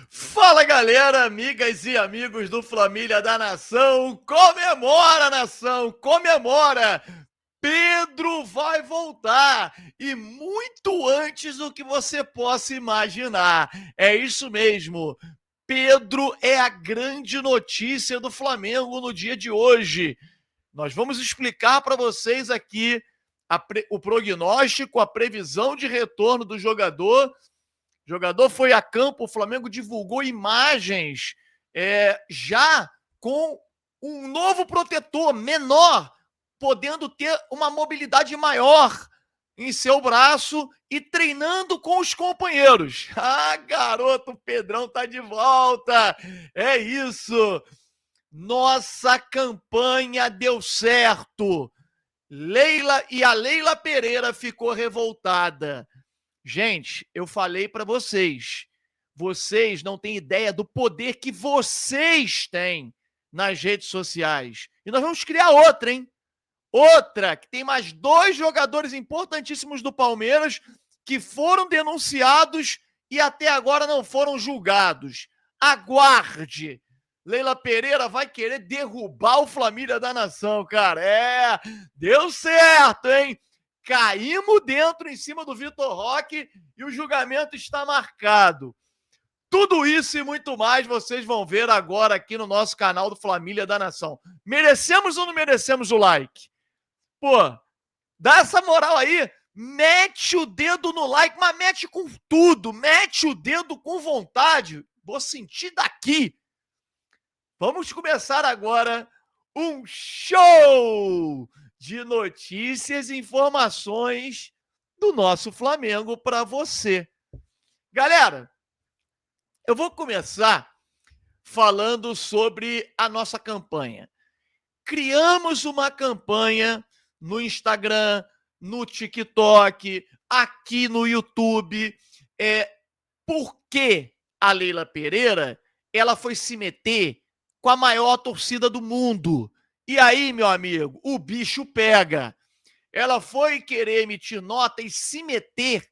Fala, galera, amigas e amigos do Família da Nação. Comemora, nação, comemora! Pedro vai voltar e muito antes do que você possa imaginar. É isso mesmo. Pedro é a grande notícia do Flamengo no dia de hoje. Nós vamos explicar para vocês aqui o prognóstico, a previsão de retorno do jogador. O jogador foi a campo, o Flamengo divulgou imagens já com um novo protetor menor, podendo ter uma mobilidade maior em seu braço e treinando com os companheiros. Ah, garoto, o Pedrão tá de volta. É isso. Nossa campanha deu certo. A Leila Pereira ficou revoltada. Gente, eu falei para vocês não têm ideia do poder que vocês têm nas redes sociais. E nós vamos criar outra, hein? Outra, que tem mais 2 jogadores importantíssimos do Palmeiras que foram denunciados e até agora não foram julgados. Aguarde! Leila Pereira vai querer derrubar o Família da Nação, cara. Deu certo, hein? Caímos dentro em cima do Vitor Roque e o julgamento está marcado. Tudo isso e muito mais vocês vão ver agora aqui no nosso canal do Família da Nação. Merecemos ou não merecemos o like? Pô, dá essa moral aí, mete o dedo no like, mas mete com tudo, mete o dedo com vontade. Vou sentir daqui. Vamos começar agora um show de notícias e informações do nosso Flamengo para você. Galera, eu vou começar falando sobre a nossa campanha. Criamos uma campanha no Instagram, no TikTok, aqui no YouTube. Por que a Leila Pereira ela foi se meter com a maior torcida do mundo? E aí, meu amigo, o bicho pega. Ela foi querer emitir nota e se meter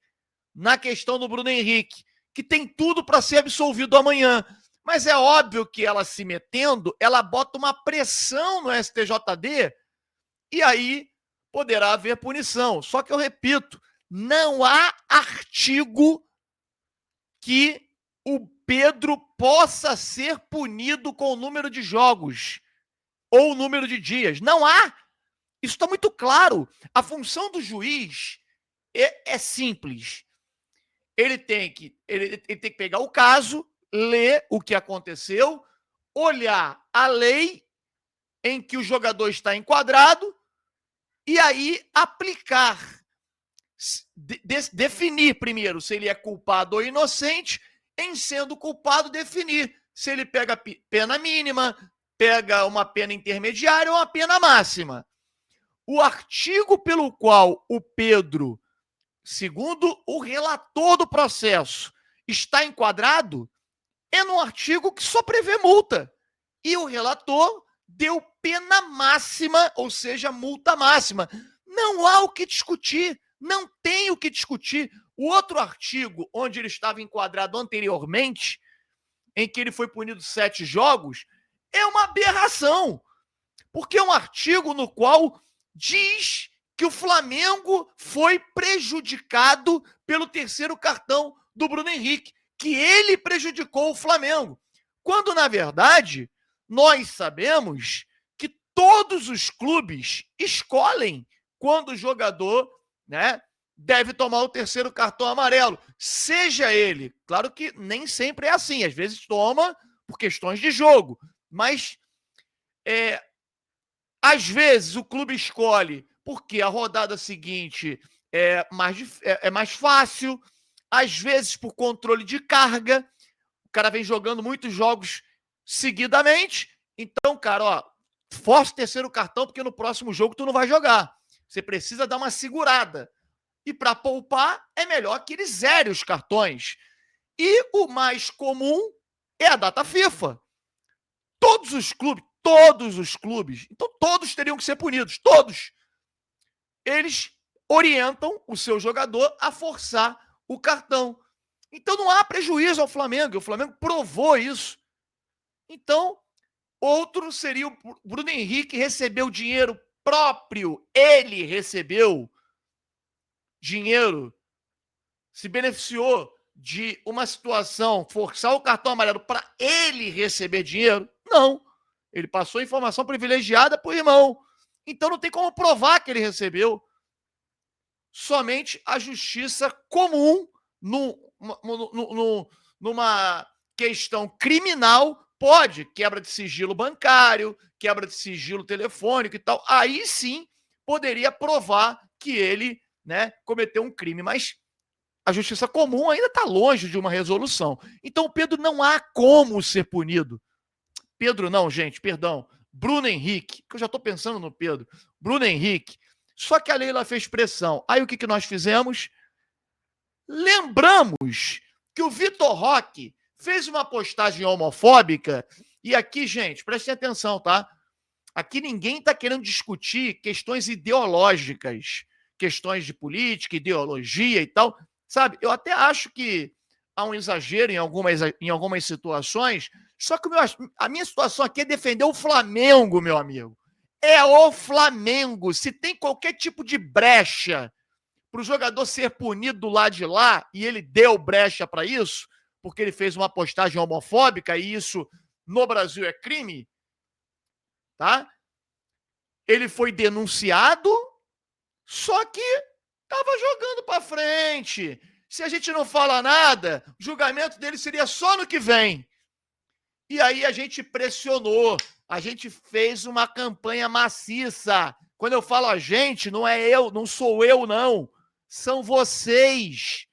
na questão do Bruno Henrique, que tem tudo para ser absolvido amanhã. Mas é óbvio que ela se metendo, ela bota uma pressão no STJD e aí poderá haver punição. Só que eu repito, não há artigo que o Pedro possa ser punido com o número de jogos ou o número de dias. Não há. Isso está muito claro. A função do juiz é simples. Ele tem que pegar o caso, ler o que aconteceu, olhar a lei em que o jogador está enquadrado e aí aplicar. Definir primeiro se ele é culpado ou inocente, em sendo culpado, definir se ele pega pena mínima, pega uma pena intermediária ou uma pena máxima. O artigo pelo qual o Pedro, segundo o relator do processo, está enquadrado é num artigo que só prevê multa. E o relator deu pena máxima, ou seja, multa máxima. Não há o que discutir, não tem o que discutir. O outro artigo, onde ele estava enquadrado anteriormente, em que ele foi punido 7 jogos, é uma aberração. Porque é um artigo no qual diz que o Flamengo foi prejudicado pelo 3º cartão do Bruno Henrique, que ele prejudicou o Flamengo. Quando, na verdade, nós sabemos que todos os clubes escolhem quando o jogador, deve tomar o 3º cartão amarelo. Seja ele, claro que nem sempre é assim, às vezes toma por questões de jogo, mas às vezes o clube escolhe porque a rodada seguinte é mais fácil, às vezes por controle de carga, o cara vem jogando muitos jogos seguidamente, então, cara, força o 3º cartão porque no próximo jogo tu não vai jogar. Você precisa dar uma segurada. E para poupar, é melhor que ele zere os cartões. E o mais comum é a data FIFA. Todos os clubes, então todos teriam que ser punidos, todos. Eles orientam o seu jogador a forçar o cartão. Então não há prejuízo ao Flamengo, o Flamengo provou isso. Então, outro seria o Bruno Henrique, recebeu dinheiro próprio, ele recebeu dinheiro, se beneficiou de uma situação, forçar o cartão amarelo para ele receber dinheiro? Não. Ele passou informação privilegiada para o irmão. Então não tem como provar que ele recebeu. Somente a justiça comum, numa questão criminal, pode. Quebra de sigilo bancário, quebra de sigilo telefônico e tal. Aí sim poderia provar que ele, né, cometeu um crime. Mas a justiça comum ainda está longe de uma resolução. Então o Pedro não há como ser punido. Pedro não, gente, perdão. Bruno Henrique, que eu já estou pensando no Pedro. Bruno Henrique. Só que a Leila fez pressão. Aí o que nós fizemos? Lembramos que o Vitor Roque fez uma postagem homofóbica. E aqui, gente, prestem atenção, tá? Aqui ninguém está querendo discutir questões ideológicas, questões de política, ideologia e tal. Sabe, eu até acho que há um exagero em algumas situações, só que a minha situação aqui é defender o Flamengo, meu amigo. É o Flamengo. Se tem qualquer tipo de brecha para o jogador ser punido do lado de lá, e ele deu brecha para isso, porque ele fez uma postagem homofóbica, e isso no Brasil é crime, tá? Ele foi denunciado, só que estava jogando para frente. Se a gente não fala nada, o julgamento dele seria só no que vem. E aí a gente pressionou, a gente fez uma campanha maciça. Quando eu falo a gente, não é eu, não sou eu, não. São vocês.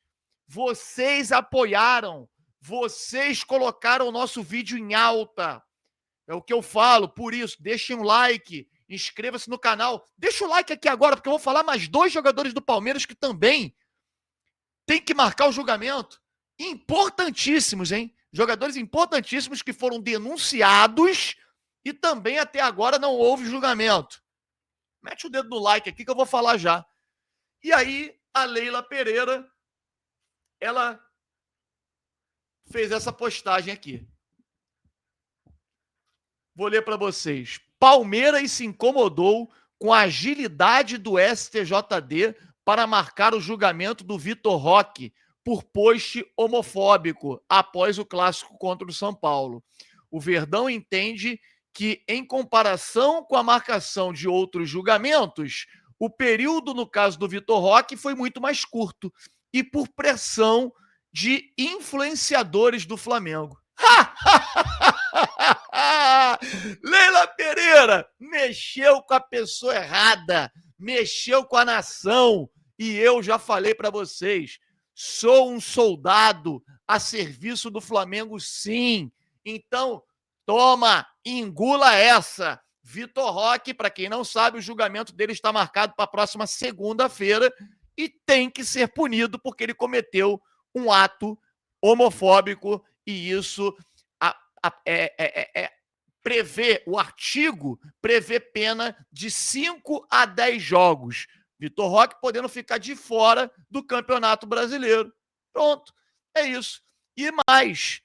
Vocês apoiaram. Vocês colocaram o nosso vídeo em alta. É o que eu falo, por isso, deixem um like, inscreva-se no canal. Deixa o like aqui agora, porque eu vou falar mais 2 jogadores do Palmeiras que também tem que marcar o julgamento. Importantíssimos, hein? Jogadores importantíssimos que foram denunciados e também até agora não houve julgamento. Mete o dedo no like aqui que eu vou falar já. E aí, a Leila Pereira, ela fez essa postagem aqui. Vou ler para vocês. Palmeiras se incomodou com a agilidade do STJD para marcar o julgamento do Vitor Roque por post homofóbico após o clássico contra o São Paulo. O Verdão entende que, em comparação com a marcação de outros julgamentos, o período, no caso do Vitor Roque, foi muito mais curto e por pressão de influenciadores do Flamengo. Leila Pereira mexeu com a pessoa errada, mexeu com a nação. E eu já falei para vocês, sou um soldado a serviço do Flamengo, sim. Então, toma, engula essa. Vitor Roque, para quem não sabe, o julgamento dele está marcado para a próxima segunda-feira e tem que ser punido porque ele cometeu um ato homofóbico e isso prevê, o artigo prevê pena de 5 a 10 jogos. Vitor Roque podendo ficar de fora do Campeonato Brasileiro. Pronto, é isso. E mais,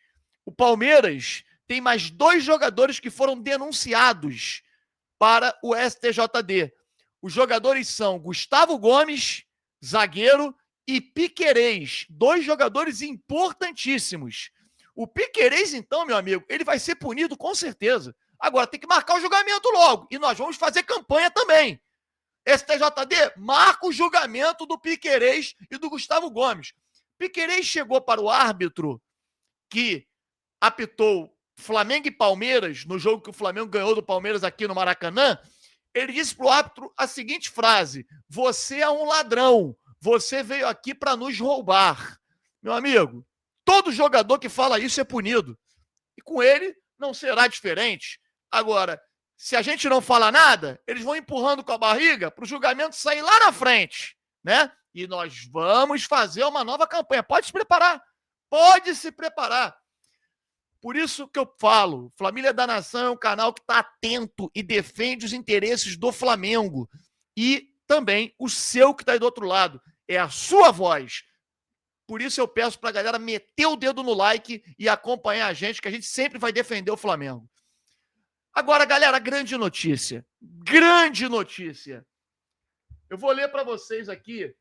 o Palmeiras tem mais 2 jogadores que foram denunciados para o STJD. Os jogadores são Gustavo Gomes, zagueiro, e Piquerez, 2 jogadores importantíssimos. O Piquerez, então, meu amigo, ele vai ser punido com certeza. Agora tem que marcar o julgamento logo. E nós vamos fazer campanha também. STJD, marca o julgamento do Piquerez e do Gustavo Gomes. Piquerez chegou para o árbitro que apitou Flamengo e Palmeiras, no jogo que o Flamengo ganhou do Palmeiras aqui no Maracanã. Ele disse para o árbitro a seguinte frase: você é um ladrão. Você veio aqui para nos roubar. Meu amigo, todo jogador que fala isso é punido. E com ele não será diferente. Agora, se a gente não fala nada, eles vão empurrando com a barriga para o julgamento sair lá na frente, né? E nós vamos fazer uma nova campanha. Pode se preparar. Pode se preparar. Por isso que eu falo, Família da Nação é um canal que está atento e defende os interesses do Flamengo. E também o seu que está aí do outro lado. É a sua voz. Por isso eu peço pra galera meter o dedo no like e acompanhar a gente, que a gente sempre vai defender o Flamengo. Agora, galera, grande notícia. Grande notícia. Eu vou ler para vocês aqui.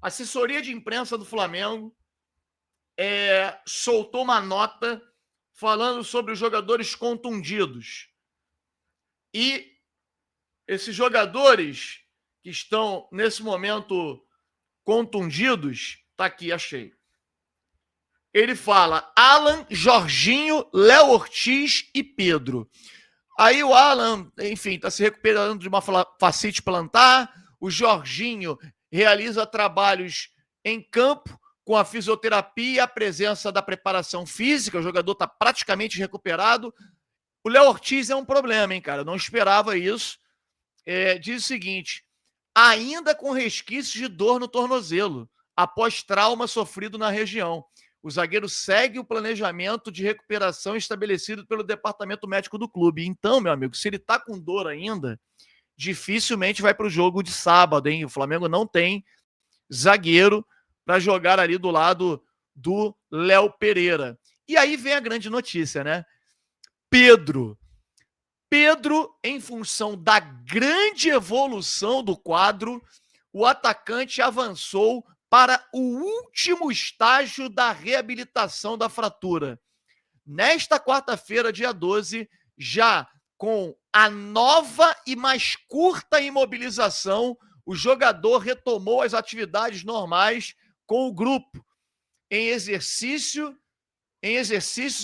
A assessoria de imprensa do Flamengo soltou uma nota falando sobre os jogadores contundidos. E esses jogadores que estão, nesse momento, contundidos, tá aqui, achei. Ele fala Alan, Jorginho, Léo Ortiz e Pedro. Aí o Alan, enfim, está se recuperando de uma fascite plantar. O Jorginho realiza trabalhos em campo com a fisioterapia e a presença da preparação física. O jogador está praticamente recuperado. O Léo Ortiz é um problema, hein, cara? Eu não esperava isso. Diz o seguinte: ainda com resquícios de dor no tornozelo, após trauma sofrido na região. O zagueiro segue o planejamento de recuperação estabelecido pelo departamento médico do clube. Então, meu amigo, se ele tá com dor ainda, dificilmente vai para o jogo de sábado, hein? O Flamengo não tem zagueiro para jogar ali do lado do Léo Pereira. E aí vem a grande notícia, né? Pedro, em função da grande evolução do quadro, o atacante avançou para o último estágio da reabilitação da fratura. Nesta quarta-feira, dia 12, já com a nova e mais curta imobilização, o jogador retomou as atividades normais com o grupo, em exercícios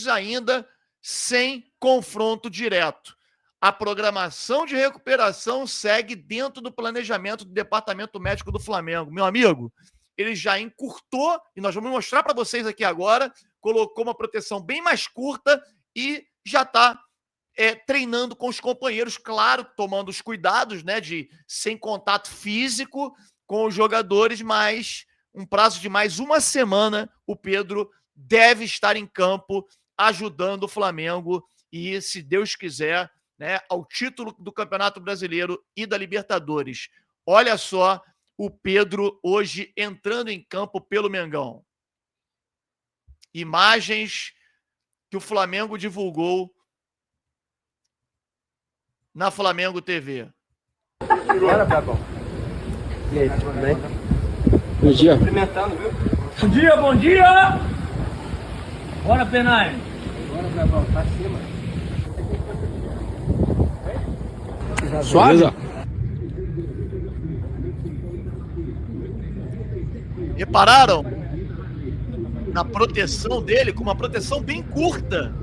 ainda sem confronto direto. A programação de recuperação segue dentro do planejamento do Departamento Médico do Flamengo. Meu amigo, ele já encurtou, e nós vamos mostrar para vocês aqui agora, colocou uma proteção bem mais curta e já está treinando com os companheiros, claro, tomando os cuidados, né, de sem contato físico com os jogadores, mas um prazo de mais uma semana, o Pedro deve estar em campo ajudando o Flamengo e, se Deus quiser, né, ao título do Campeonato Brasileiro e da Libertadores. Olha só o Pedro hoje entrando em campo pelo Mengão. Imagens que o Flamengo divulgou na Flamengo TV. Bora, Fabão. E aí, tudo bem? Bom dia. Cumprimentando, viu? Bom dia, bom dia! Bora, Penai. Bora, Fabão, tá acima. Suave? Repararam na proteção dele, com uma proteção bem curta.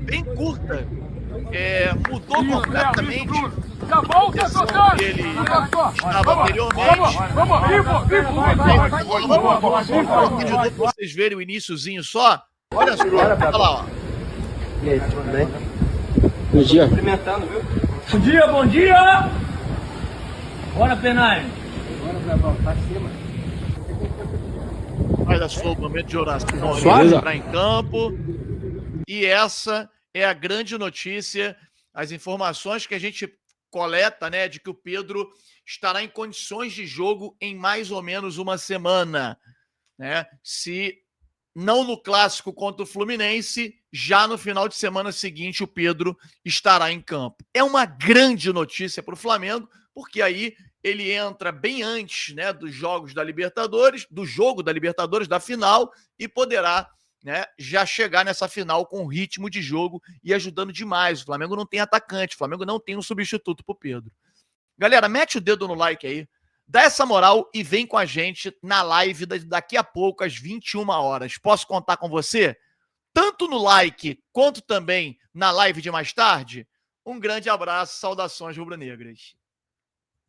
Bem curta. Mudou completamente a proteção que ele estava anteriormente. Vamos para vocês verem o iniciozinho só. Olha só, olha lá, ó. E aí, tudo bem? Bom dia. Cumprimentando, viu? Bom dia, bom dia! Bora, Penai. Bora, Fabão, tá acima. Olha só o momento de oração. Suave? Entrar em campo. E essa é a grande notícia, as informações que a gente coleta, né, de que o Pedro estará em condições de jogo em mais ou menos uma semana, né? Se não no clássico contra o Fluminense, já no final de semana seguinte o Pedro estará em campo. É uma grande notícia para o Flamengo, porque aí ele entra bem antes, né, dos jogos da Libertadores, do jogo da Libertadores, da final, e poderá, né, já chegar nessa final com ritmo de jogo e ajudando demais. O Flamengo não tem atacante, o Flamengo não tem um substituto pro Pedro. Galera, mete o dedo no like aí, dá essa moral e vem com a gente na live daqui a pouco, às 21 horas. Posso contar com você? Tanto no like, quanto também na live de mais tarde? Um grande abraço, saudações rubro-negras.